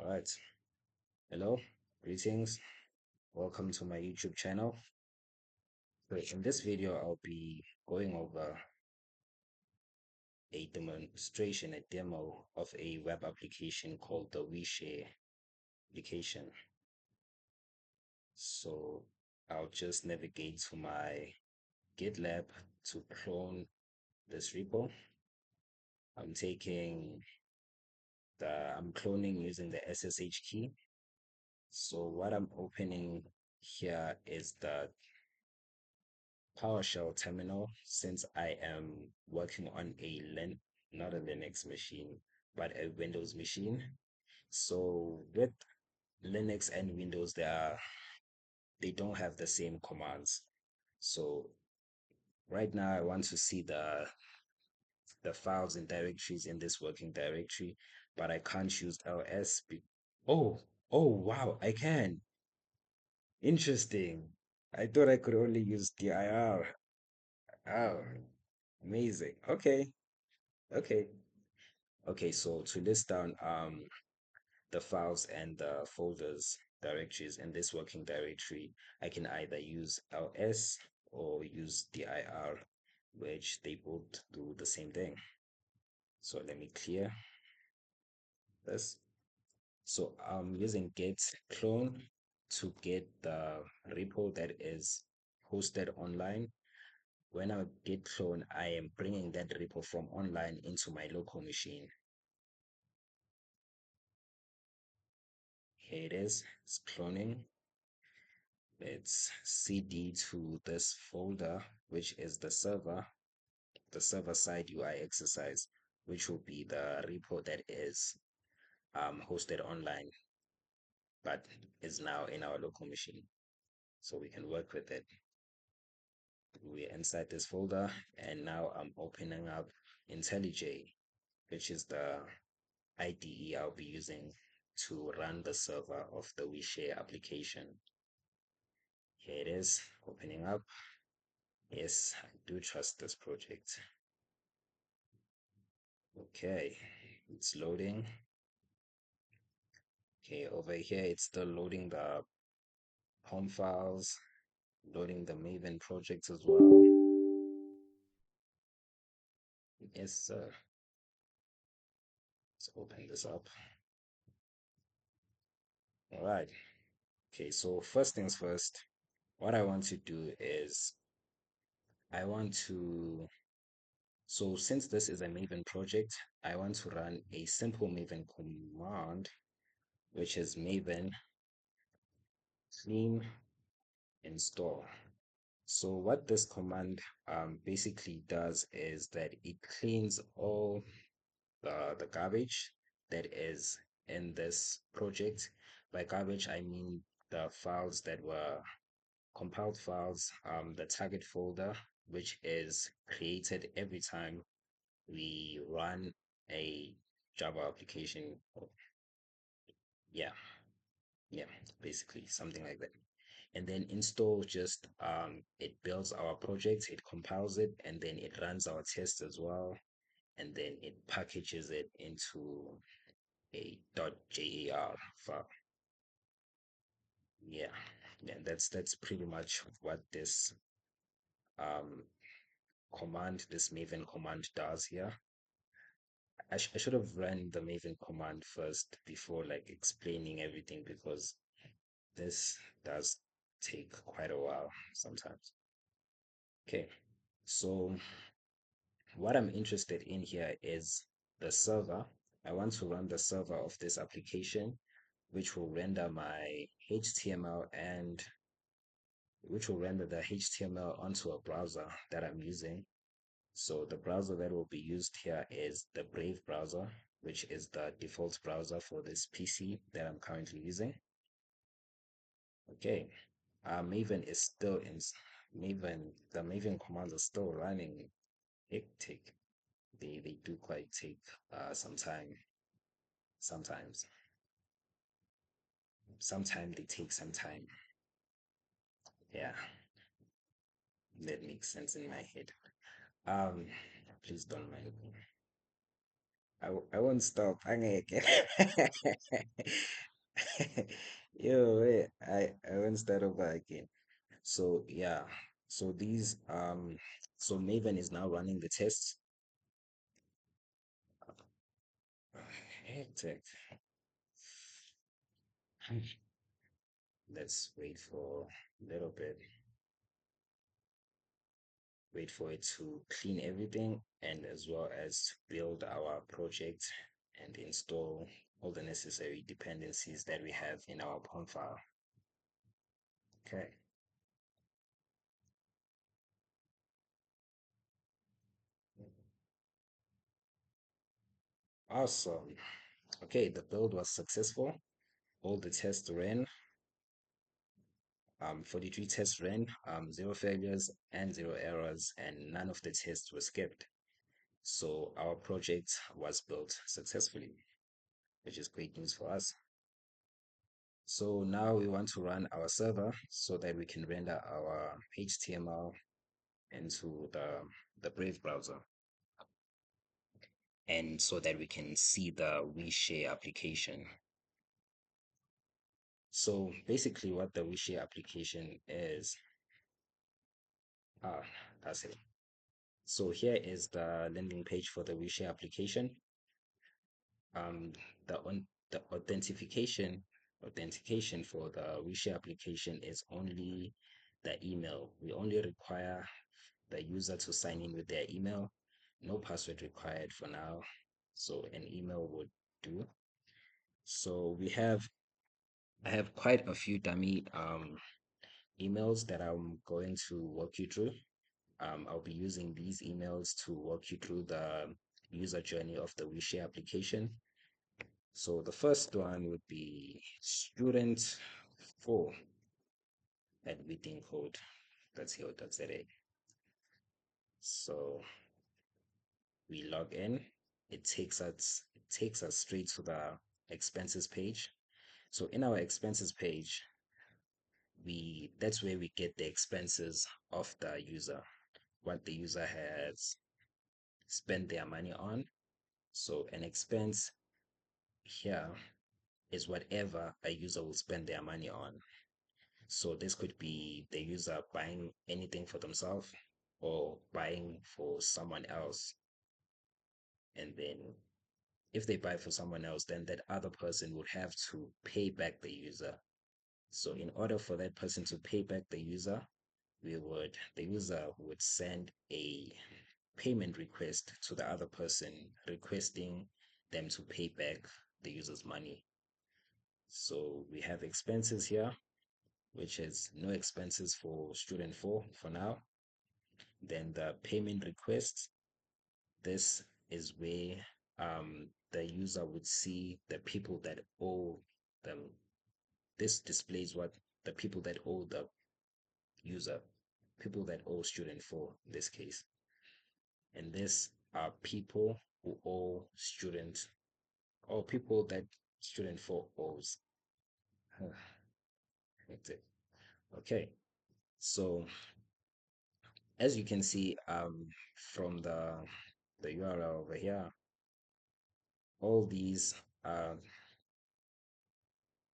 All right. Hello, greetings. Welcome to my YouTube channel. So in this video, I'll be going over a demonstration, a demo of a web application called the WeShare application. So I'll just navigate to my GitLab to clone this repo. I'm taking I'm cloning using the SSH key. So what I'm opening here is the PowerShell terminal since I am working on not a Linux machine, but a Windows machine. So with Linux and Windows, they don't have the same commands. So right now I want to see the files and directories in this working directory, but I can't use ls. Oh, oh wow, I can. Interesting. I thought I could only use dir. Oh, amazing. Okay. Okay, so to list down the files and the folders directories in this working directory, I can either use ls or use dir, which they both do the same thing. So let me clear this. So I'm using git clone to get the repo that is hosted online. When I git clone, I am bringing that repo from online into my local machine. Here it is, it's cloning. Let's cd to this folder, which is the server side UI exercise, which will be the repo that is hosted online, but is now in our local machine. So we can work with it. We're inside this folder, and now I'm opening up IntelliJ, which is the IDE I'll be using to run the server of the WeShare application. Here it is, opening up. Yes, I do trust this project. Okay, it's loading. Okay, over here it's still loading the home files, loading the Maven project as well. Yes, sir. Let's open this up. All right. Okay, so first things first, what I want to do is I want to, so since this is a Maven project, I want to run a simple Maven command, which is Maven clean install. So what this command basically does is that it cleans all the garbage that is in this project. By garbage, I mean the files that were compiled files, the target folder, which is created every time we run a Java application. Yeah, yeah, basically something like that. And then install just it builds our project, it compiles it, and then it runs our tests as well, and then it packages it into a .jar file. Yeah, yeah, that's pretty much what this um this Maven command does here. I should have run the Maven command first before like explaining everything because this does take quite a while sometimes. Okay, so what I'm interested in here is the server. I want to run the server of this application, which will render my HTML and which will render the HTML onto a browser that I'm using. So the browser that will be used here is the Brave browser, which is the default browser for this PC that I'm currently using. Okay, Maven is still in Maven. The Maven commands are still running. Hectic. They do quite take some time. Sometimes, sometimes they take some time. Yeah, that makes sense in my head. Um, please don't mind me. I won't stop. Angeke. Yo, wait, I won't start over again. So yeah, so these so Maven is now running the tests. Hectic. Let's a little bit, wait for it to clean everything and as well as to build our project and install all the necessary dependencies that we have in our POM file. Okay, awesome. Okay, the build was successful. All the tests ran. 43 tests ran, zero failures and zero errors, and none of the tests were skipped. So our project was built successfully, which is great news for us. So now we want to run our server so that we can render our HTML into the Brave browser and so that we can see the WeShare application. So basically what the WeShare application is, ah, that's it. So here is the landing page for the WeShare application. Um, the authentication for the WeShare application is only the email. We only require the user to sign in with their email. No password required for now. So an email would do. So I have quite a few dummy emails that I'm going to walk you through. I'll be using these emails to walk you through the user journey of the WeShare application. So the first one would be student 4 at withincode.co.za. So we log in. It takes us straight to the expenses page. So in our expenses page, we that's where we get the expenses of the user, what the user has spent their money on. So an expense here is whatever a user will spend their money on. So this could be the user buying anything for themselves or buying for someone else. And then if they buy for someone else, then that other person would have to pay back the user. So in order for that person to pay back the user would send a payment request to the other person requesting them to pay back the user's money. So we have expenses here, which is no expenses for student 4 for now. Then the payment request, this is where the user would see the people that owe them. This displays what the people that owe the user, people that owe student 4 in this case. And this are people who owe student or people that student 4 owes. Okay, so as you can see from the URL over here, all these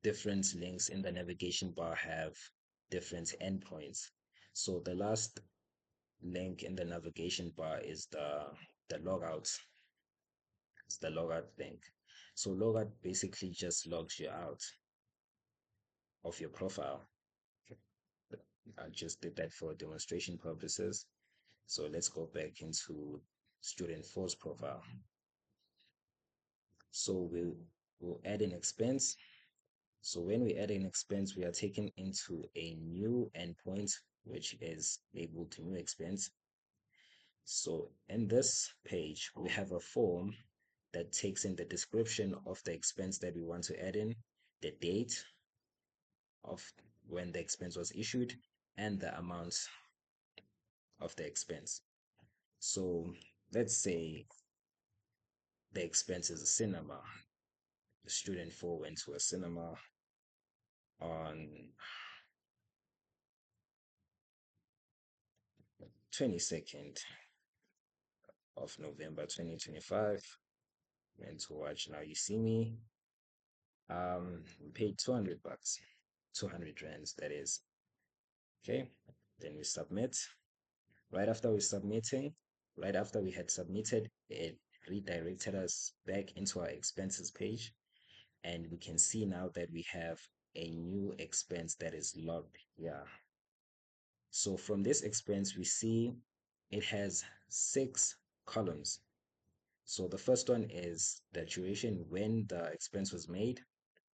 different links in the navigation bar have different endpoints. So the last link in the navigation bar is the logout. It's the logout link. So logout basically just logs you out of your profile. I just did that for demonstration purposes. So let's go back into student 4's profile. So we'll add an expense. So when we add an expense, we are taken into a new endpoint, which is labeled new expense. So in this page, we have a form that takes in the description of the expense that we want to add in, the date of when the expense was issued, and the amount of the expense. So let's say the expense is a cinema. The student 4 went to a cinema on 22nd of November 2025. went to watch. Now you see me, we paid 200 bucks, 200 rands, that is. Okay, then we submit. Right after we submitting, right after we had submitted, it redirected us back into our expenses page, and we can see now that we have a new expense that is logged here. So from this expense, we see it has 6 columns. So the first one is the duration when the expense was made,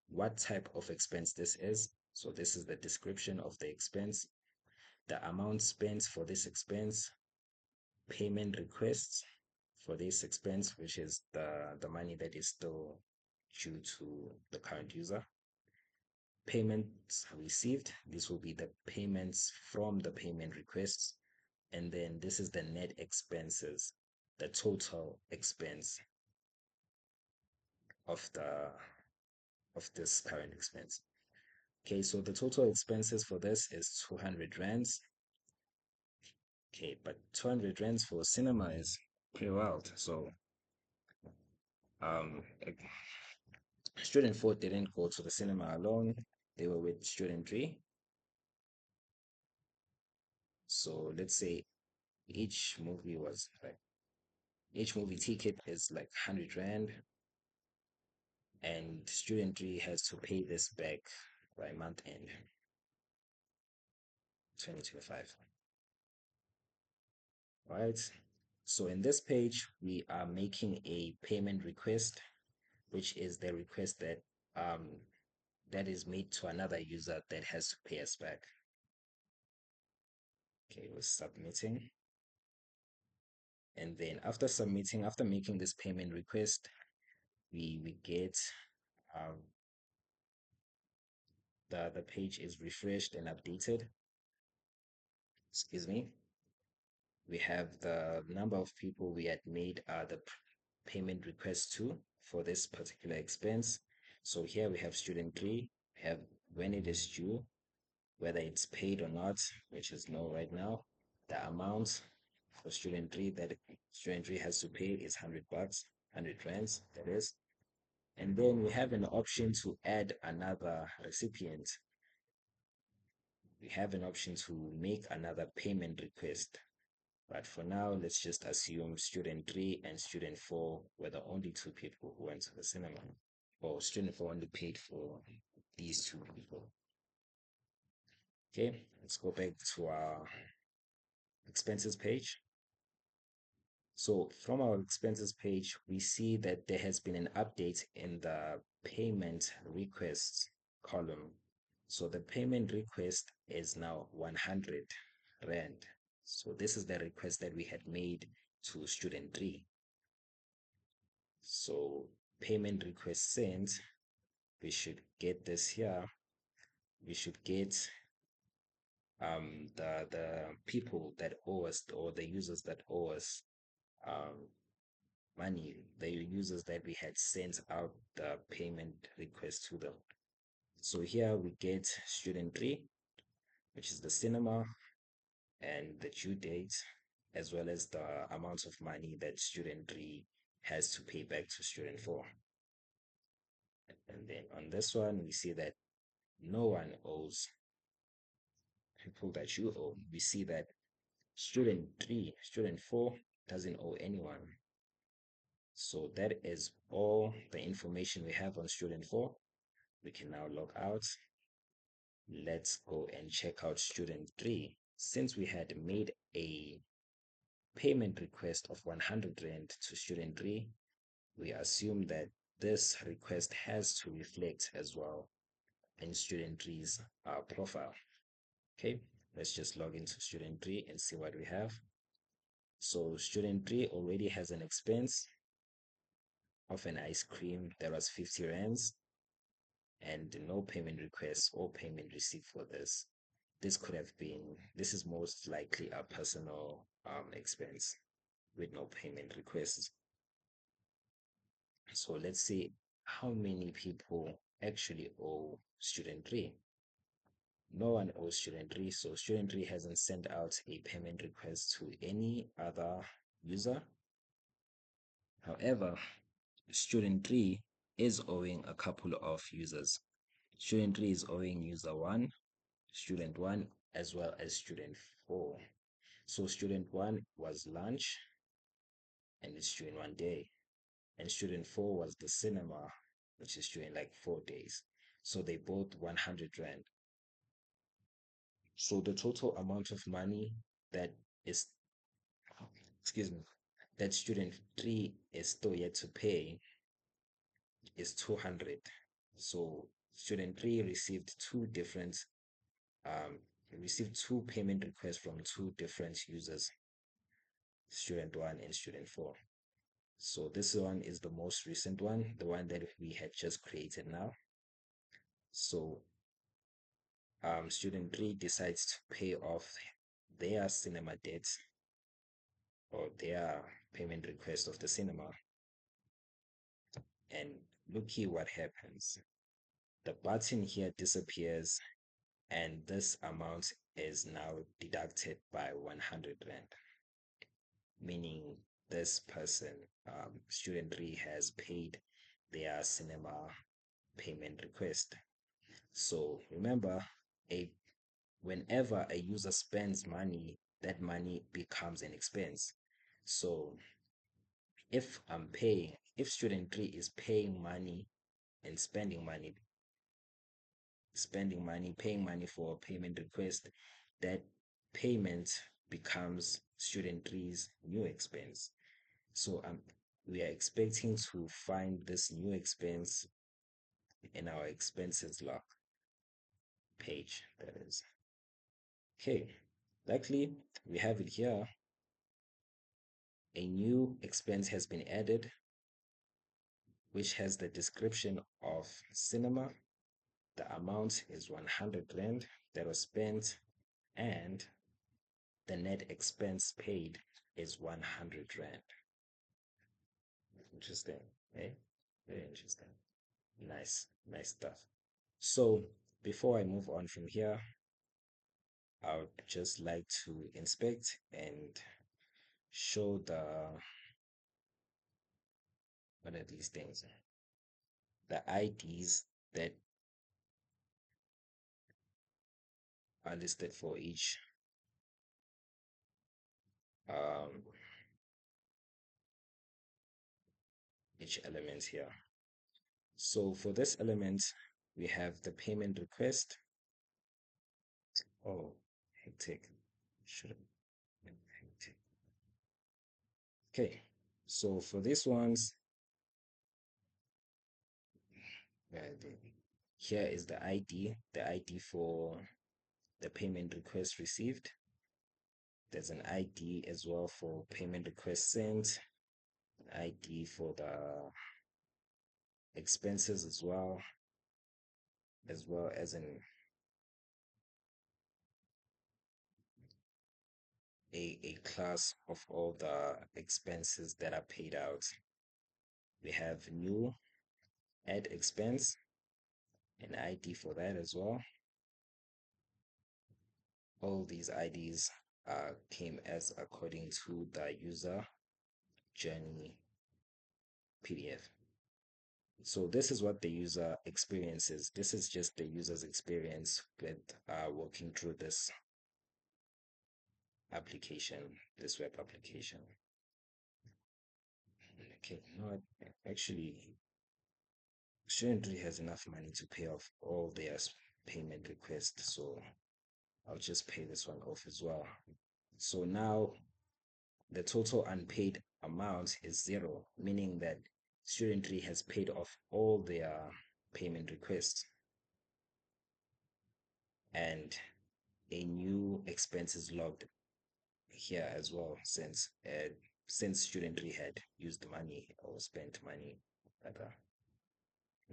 what type of expense this is. So this is the description of the expense, the amount spent for this expense, payment requests for this expense, which is the money that is still due to the current user. Payments received, this will be the payments from the payment requests. And then this is the net expenses, the total expense of the of this current expense. Okay, so the total expenses for this is 200 rands. Okay, but 200 rands for cinema is pretty wild. So like, student 4 didn't go to the cinema alone. They were with student 3. So let's say each movie was like each movie ticket is like 100 rand, and student 3 has to pay this back by month end 2025. Right? So in this page, we are making a payment request, which is the request um that is made to another user that has to pay us back. Okay, we're submitting. And then after submitting, after making this payment request, we get um, the page is refreshed and updated. Excuse me. We have the number of people we had made the payment request to for this particular expense. So here we have student 3, we have when it is due, whether it's paid or not, which is no right now. The amount for student 3 that student 3 has to pay is 100 bucks, 100 rands, that is. And then we have an option to add another recipient. We have an option to make another payment request. But for now, let's just assume student 3 and student 4 were the only 2 people who went to the cinema. Or student 4 only paid for these 2 people. Okay, let's go back to our expenses page. So from our expenses page, we see that there has been an update in the payment requests column. So the payment request is now 100 rand. So this is the request that we had made to student 3. So payment request sent, we should get this here. We should get the people that owe us, or the users that owe us um money, the users that we had sent out the payment request to them. So here we get student 3, which is the cinema, and the due date, as well as the amount of money that student 3 has to pay back to student 4. And then on this one, we see that no one owes people that you owe. We see that student 3, student 4 doesn't owe anyone. So that is all the information we have on student 4. We can now log out. Let's go and check out student 3. Since we had made a payment request of 100 rand to student 3, we assume that this request has to reflect as well in student 3's profile. Okay, let's just log into student 3 and see what we have. So student 3 already has an expense of an ice cream that was 50 rands, and no payment request or payment received for this. This is most likely a personal expense with no payment requests. So let's see how many people actually owe student 3. No one owes student 3, so student 3 hasn't sent out a payment request to any other user. However, student 3 is owing a couple of users. Student 3 is owing user 1, student 1, as well as student 4. So student 1 was lunch and it's during 1 day. And student 4 was the cinema, which is during like 4 days. So they both 100 Rand. So the total amount of money that is, excuse me, that student 3 is still yet to pay is 200. So student 3 um, received two payment requests from two different users, student 1 and student 4. So this one is the most recent one, the one that we had just created now. So student 3 decides to pay off their cinema debt or their payment request of the cinema. And look here what happens. The button here disappears and this amount is now deducted by 100 Rand, meaning this person, student 3, has paid their cinema payment request. So remember, a whenever a user spends money, that money becomes an expense. So if student 3 is paying money and paying money for a payment request, that payment becomes student 3's new expense. So we are expecting to find this new expense in our expenses log page, that is. Okay, luckily we have it here. A new expense has been added, which has the description of cinema. The amount is 100 Rand that was spent, and the net expense paid is 100 Rand. Interesting, eh? Very interesting. Nice stuff. So before I move on from here, I would just like to inspect and show what are these things? The IDs that are listed for um, each element here. So for this element, we have the payment request. Oh, hectic. Should have been hectic. Okay, so for these ones, here is the ID for the payment request received. There's an ID as well for payment request sent, an ID for the expenses as well as a class of all the expenses that are paid out. We have new add expense, an ID for that as well. All these IDs came as according to the user journey PDF. So this is what the user experiences. This is just the user's experience with working through this application, this web application. Okay, no, actually, student 3 has enough money to pay off all their payment requests, so I'll just pay this one off as well. So now the total unpaid amount is 0, meaning that student 3 has paid off all their payment requests. And a new expense is logged here as well, since student 3 had used money or spent money rather.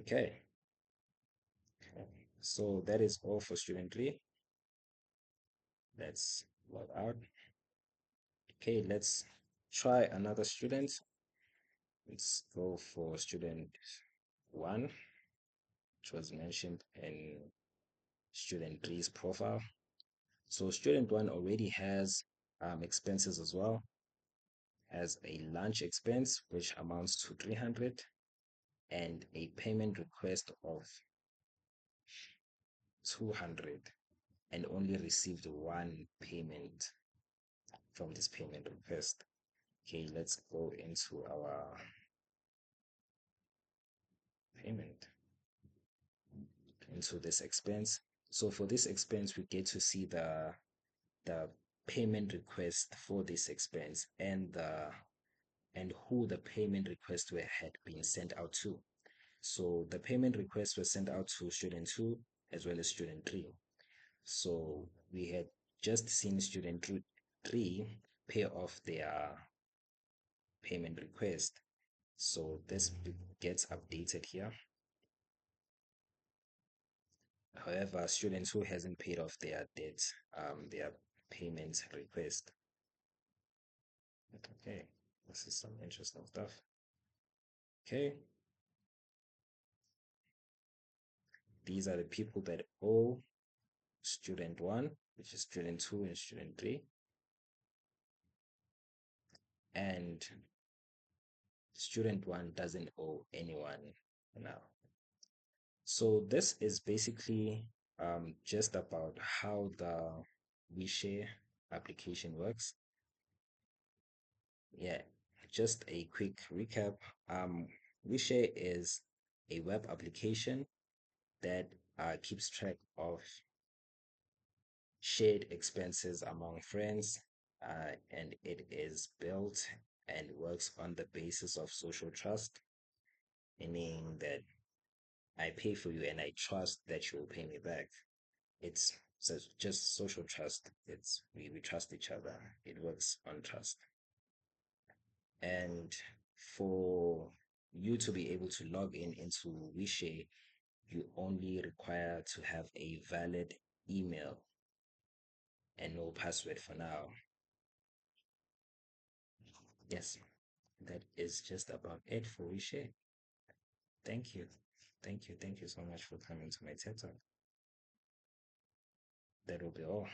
Okay, so that is all for student 3. Let's log out. Okay, let's try another student. Let's go for student 1, which was mentioned in student 3's profile. So student 1 already has expenses as well, has a lunch expense which amounts to 300, and a payment request of 200 and only received one payment from this payment request. Okay, let's go into our payment, into this expense. So for this expense, we get to see the payment request for this expense and who the payment request had been sent out to. So the payment request was sent out to student 2 as well as student 3. So we had just seen student 3 pay off their payment request. So this gets updated here. However, students who hasn't paid off their debt, their payment request. Okay, this is some interesting stuff. Okay, these are the people that owe student 1, which is student 2 and student 3. And student 1 doesn't owe anyone now. So this is basically just about how the WeShare application works. Yeah, just a quick recap. Um, WeShare is a web application that keeps track of shared expenses among friends, and it is built and works on the basis of social trust, meaning that I pay for you and I trust that you will pay me back. It's just social trust. We trust each other. It works on trust. And for you to be able to log in into WeShare, you only require to have a valid email and no password for now. Yes, that is just about it for WeShare. Thank you. Thank you. Thank you so much for coming to my TED Talk. That will be all.